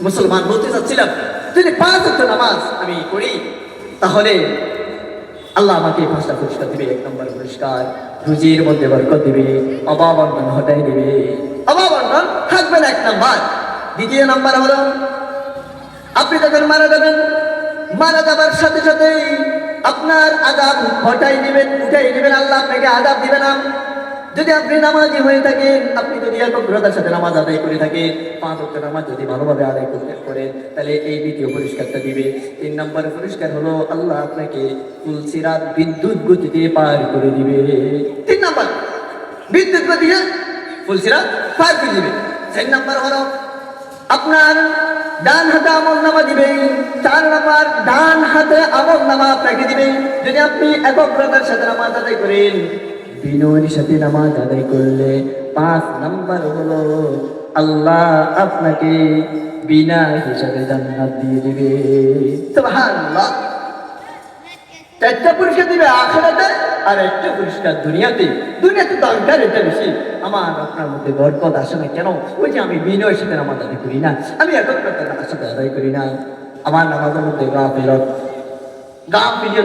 মুসলমান বলতে চাচ্ছিলাম, যদি 5 ওয়াক্ত নামাজ আমি পড়ি তাহলে আল্লাহ আমাকে 5টা পুরস্কার দিবে। 1 নম্বর পুরস্কার, রুজির মধ্যে বরকত দিবে, অভাব অনটন হটাই দিবে। অভাব অনটন থাকবে না 1 নম্বর। দ্বিতীয় নম্বর হলো, আপনি যখন মারা যাবেন, মারা যাবার সাথে সাথে আপনার আযাব হটাই দিবেন, উঠাই দিবেন। আল্লাহ আপনাকে আযাব দিবে না। যদি আপনি নামাজি হয়ে থাকেন, আপনি যদি একাগ্রতার সাথে নামাজ আদায় করে থাকেন, 5 ওয়াক্ত নামাজ যদি ভালোভাবে আদায় করতে পারেন, তাহলে এই দ্বিতীয় পুরস্কারটা দিবে। 3 নম্বর পুরস্কার হলো, আল্লাহ আপনাকে ফুলসিরাত বিদ্যুৎ গতিতে পার করে দিবে। 3 নম্বর, বিদ্যুৎ গতিতে ফুলসিরাত পার করে দিবে। 4 নম্বর হলো, আপনার ডান হাতে আমলনামা দিবে। 4 নম্বর, ডান হাতে আমলনামা আপনাকে দিবে যদি আপনি একাগ্রতার সাথে নামাজ আদায় করেন, বিনয়ের সাথে নামাজ আদায় করলে। 5 নম্বর হলো, আল্লাহ আপনাকে বিনা হিসাবে জান্নাত দিয়ে দিবে। সুবহানাল্লাহ। 4টা পুরস্কার দিবে আখিরাতে, আর 1টা পুরস্কার দুনিয়াতে। দুনিয়াতে দরকার এটা বেশি। আমার আপনার মধ্যে বরকত আসে না কেন? ওই যে আমি বিনয়ের সাথে নামাজ আদায় করি না, আমি একাগ্রতার সাথে আদায় করি না, আমার নামাজের মধ্যে গাফিলত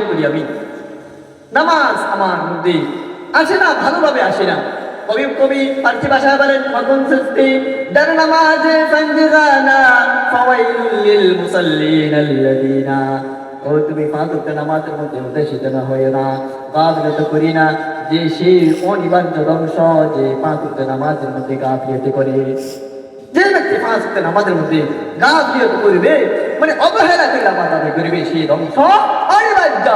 করি আমি। নামাজ আমার মধ্যে আসে না, ভালোভাবে আসে না। কবি পার্সি ভাষায় বলেন, মকুন সুস্তি দার নামাজে সঞ্জিগানা ফাওয়াইলুল লিল মুসাল্লিন আল্লাযিনা। ও তুমি 5 ওয়াক্ত নামাজের মধ্যে উদ্দেশিত না হয়ে না, গাফিলত করি না, যে সেই অনিবার্য ধ্বংস, যে 5 ওয়াক্ত নামাজের মধ্যে গাফিলত করে। যে ব্যক্তি 5 ওয়াক্ত নামাজের মধ্যে গাফিলত করবে, মানে অবহেলা করে নামাজ আদায় করবে, সেই ধ্বংস অনিবার্য।